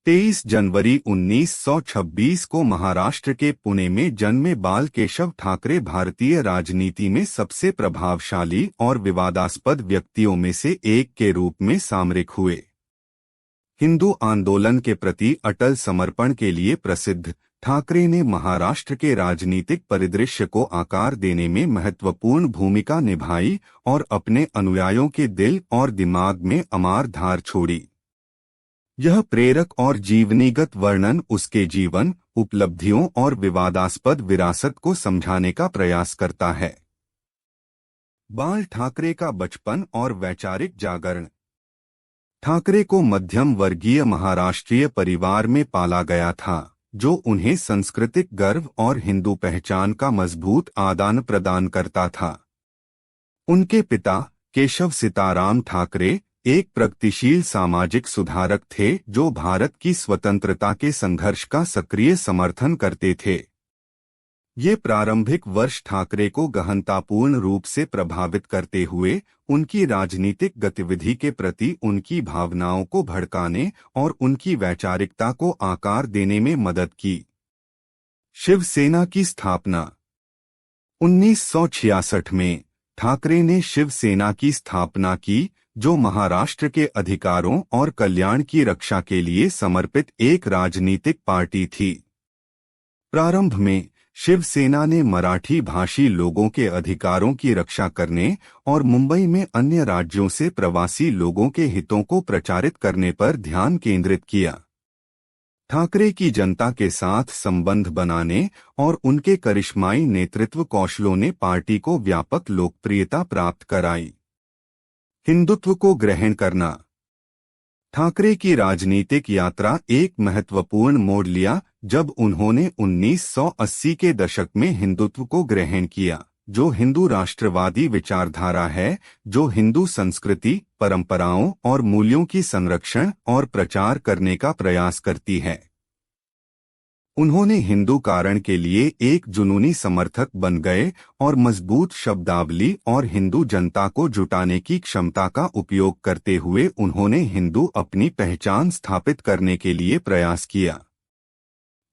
23 जनवरी 1926 को महाराष्ट्र के पुणे में जन्मे बाल केशव ठाकरे भारतीय राजनीति में सबसे प्रभावशाली और विवादास्पद व्यक्तियों में से एक के रूप में सामरिक हुए। हिंदू आंदोलन के प्रति अटल समर्पण के लिए प्रसिद्ध ठाकरे ने महाराष्ट्र के राजनीतिक परिदृश्य को आकार देने में महत्वपूर्ण भूमिका निभाई और अपने अनुयायियों के दिल और दिमाग में अमर धार छोड़ी। यह प्रेरक और जीवनीगत वर्णन उसके जीवन, उपलब्धियों और विवादास्पद विरासत को समझाने का प्रयास करता है। बाल ठाकरे का बचपन और वैचारिक जागरण। ठाकरे को मध्यम वर्गीय महाराष्ट्रीय परिवार में पाला गया था, जो उन्हें सांस्कृतिक गर्व और हिंदू पहचान का मजबूत आदान प्रदान करता था। उनके पिता केशव सीताराम ठाकरे एक प्रगतिशील सामाजिक सुधारक थे जो भारत की स्वतंत्रता के संघर्ष का सक्रिय समर्थन करते थे। ये प्रारंभिक वर्ष ठाकरे को गहनतापूर्ण रूप से प्रभावित करते हुए उनकी राजनीतिक गतिविधि के प्रति उनकी भावनाओं को भड़काने और उनकी वैचारिकता को आकार देने में मदद की। शिवसेना की स्थापना। 1966 में ठाकरे ने शिवसेना की स्थापना की, जो महाराष्ट्र के अधिकारों और कल्याण की रक्षा के लिए समर्पित एक राजनीतिक पार्टी थी। प्रारंभ में शिवसेना ने मराठी भाषी लोगों के अधिकारों की रक्षा करने और मुंबई में अन्य राज्यों से प्रवासी लोगों के हितों को प्रचारित करने पर ध्यान केंद्रित किया। ठाकरे की जनता के साथ संबंध बनाने और उनके करिश्माई नेतृत्व कौशलों ने पार्टी को व्यापक लोकप्रियता प्राप्त कराई। हिंदुत्व को ग्रहण करना। ठाकरे की राजनीतिक यात्रा एक महत्वपूर्ण मोड़ लिया जब उन्होंने 1980 के दशक में हिंदुत्व को ग्रहण किया, जो हिंदू राष्ट्रवादी विचारधारा है जो हिंदू संस्कृति, परंपराओं और मूल्यों की संरक्षण और प्रचार करने का प्रयास करती है। उन्होंने हिंदू कारण के लिए एक जुनूनी समर्थक बन गए और मजबूत शब्दावली और हिंदू जनता को जुटाने की क्षमता का उपयोग करते हुए उन्होंने हिंदू अपनी पहचान स्थापित करने के लिए प्रयास किया।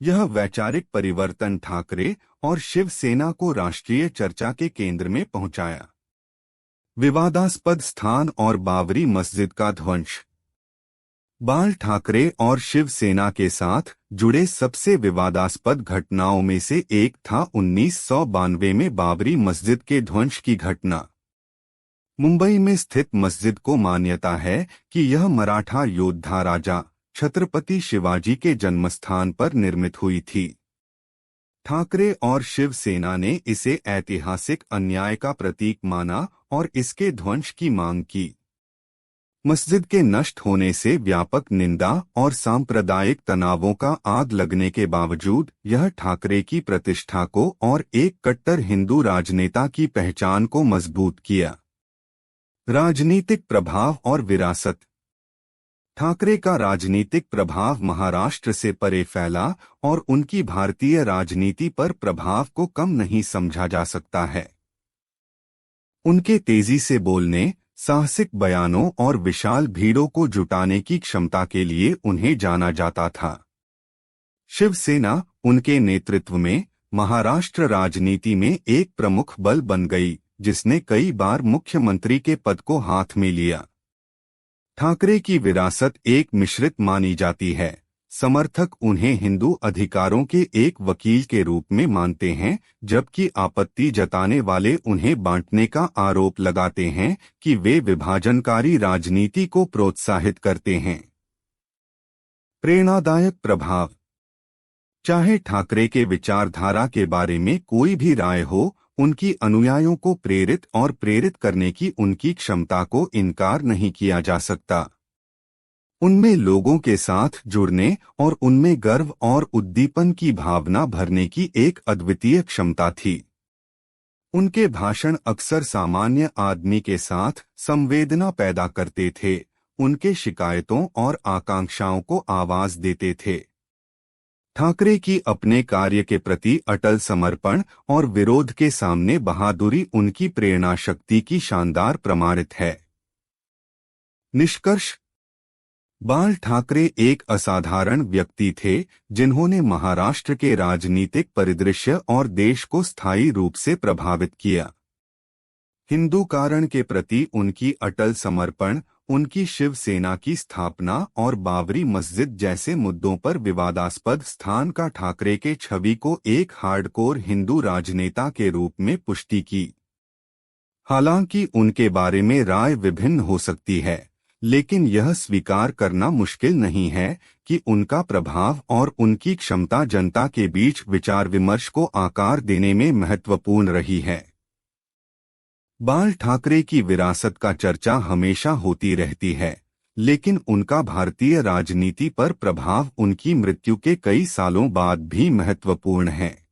यह वैचारिक परिवर्तन ठाकरे और शिवसेना को राष्ट्रीय चर्चा के केंद्र में पहुंचाया। विवादास्पद स्थान और बाबरी मस्जिद का ध्वंस। बाल ठाकरे और शिवसेना के साथ जुड़े सबसे विवादास्पद घटनाओं में से एक था 1992 में बाबरी मस्जिद के ध्वंस की घटना। मुंबई में स्थित मस्जिद को मान्यता है कि यह मराठा योद्धा राजा छत्रपति शिवाजी के जन्मस्थान पर निर्मित हुई थी। ठाकरे और शिवसेना ने इसे ऐतिहासिक अन्याय का प्रतीक माना और इसके ध्वंस की मांग की। मस्जिद के नष्ट होने से व्यापक निंदा और सांप्रदायिक तनावों का आग लगने के बावजूद यह ठाकरे की प्रतिष्ठा को और एक कट्टर हिंदू राजनेता की पहचान को मजबूत किया। राजनीतिक प्रभाव और विरासत। ठाकरे का राजनीतिक प्रभाव महाराष्ट्र से परे फैला और उनकी भारतीय राजनीति पर प्रभाव को कम नहीं समझा जा सकता है। उनके तेजी से बोलने, साहसिक बयानों और विशाल भीड़ों को जुटाने की क्षमता के लिए उन्हें जाना जाता था। शिवसेना उनके नेतृत्व में महाराष्ट्र राजनीति में एक प्रमुख बल बन गई, जिसने कई बार मुख्यमंत्री के पद को हाथ में लिया। ठाकरे की विरासत एक मिश्रित मानी जाती है। समर्थक उन्हें हिंदू अधिकारों के एक वकील के रूप में मानते हैं, जबकि आपत्ति जताने वाले उन्हें बांटने का आरोप लगाते हैं कि वे विभाजनकारी राजनीति को प्रोत्साहित करते हैं। प्रेरणादायक प्रभाव। चाहे ठाकरे के विचारधारा के बारे में कोई भी राय हो, उनकी अनुयायियों को प्रेरित करने की उनकी क्षमता को इनकार नहीं किया जा सकता। उनमें लोगों के साथ जुड़ने और उनमें गर्व और उद्दीपन की भावना भरने की एक अद्वितीय क्षमता थी। उनके भाषण अक्सर सामान्य आदमी के साथ संवेदना पैदा करते थे, उनके शिकायतों और आकांक्षाओं को आवाज देते थे। ठाकरे की अपने कार्य के प्रति अटल समर्पण और विरोध के सामने बहादुरी उनकी प्रेरणा शक्ति की शानदार प्रमाणित है। निष्कर्ष। बाल ठाकरे एक असाधारण व्यक्ति थे जिन्होंने महाराष्ट्र के राजनीतिक परिदृश्य और देश को स्थायी रूप से प्रभावित किया। हिंदू कारण के प्रति उनकी अटल समर्पण, उनकी शिवसेना की स्थापना और बाबरी मस्जिद जैसे मुद्दों पर विवादास्पद स्थान का ठाकरे के छवि को एक हार्डकोर हिंदू राजनेता के रूप में पुष्टि की। हालांकि उनके बारे में राय विभिन्न हो सकती है, लेकिन यह स्वीकार करना मुश्किल नहीं है कि उनका प्रभाव और उनकी क्षमता जनता के बीच विचार विमर्श को आकार देने में महत्वपूर्ण रही है। बाल ठाकरे की विरासत का चर्चा हमेशा होती रहती है, लेकिन उनका भारतीय राजनीति पर प्रभाव उनकी मृत्यु के कई सालों बाद भी महत्वपूर्ण है।